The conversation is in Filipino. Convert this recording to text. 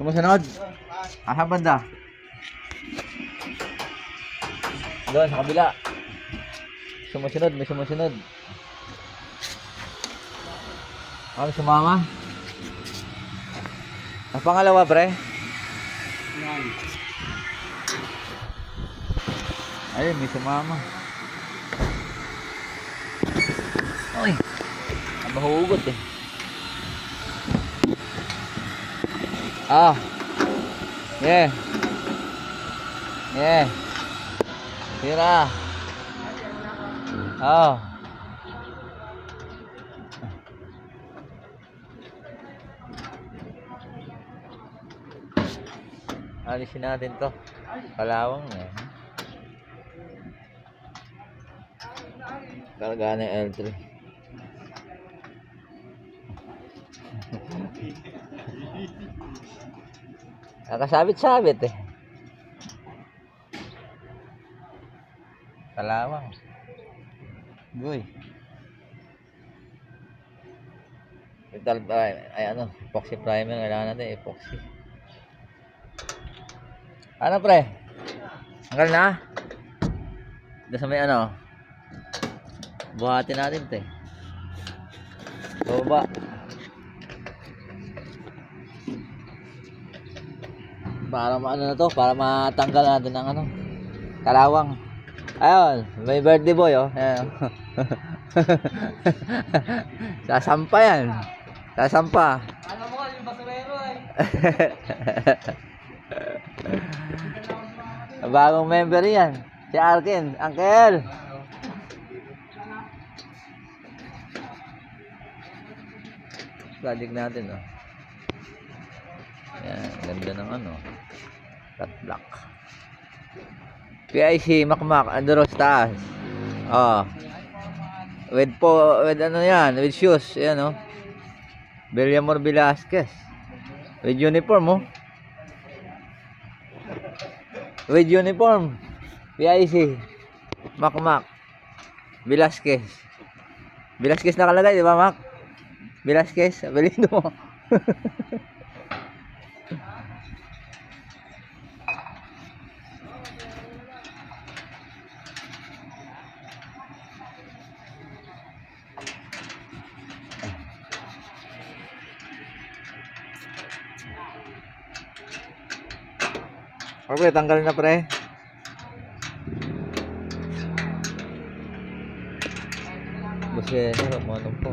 Sumusunod. Asang banda? Doon, sa kabila. Sumusunod, may sumusunod. Ano, sumama? Ang pangalawa, pre? Yan. Ayun, may sumama. Uy, ang mahugot eh. Ah. Yeah. Yeah. Tira. Oh. Alisin natin to. Kalawang eh. Kargaan ng L3. Nakasabit-sabit eh. Kalawang. Goy. Metal ay ano, epoxy primer kailangan natin, epoxy. Ano pre? Hanggal na? Doon sa may ano? Buhatin natin te. Baba. Para maano na to, para matanggal natin ang ano, kalawang. Ayun, may birthday boy oh. Ayan. Sasampa yan. Sasampa. Alam mo, yung basurero eh. Bagong member yan. Si Arkin, Uncle. Project natin oh. Yan, ganda ng ano. Cut block. PIC Makmak Andoros taas. Oh. With ano yan, with shoes, yan oh. Bellamor Velasquez. With uniform oh. With uniform. PIC Makmak Velasquez. Velasquez nakalagay, di ba, Mac? Velasquez, apelido mo. Pre, tanggal na pre. Buseno, manong po.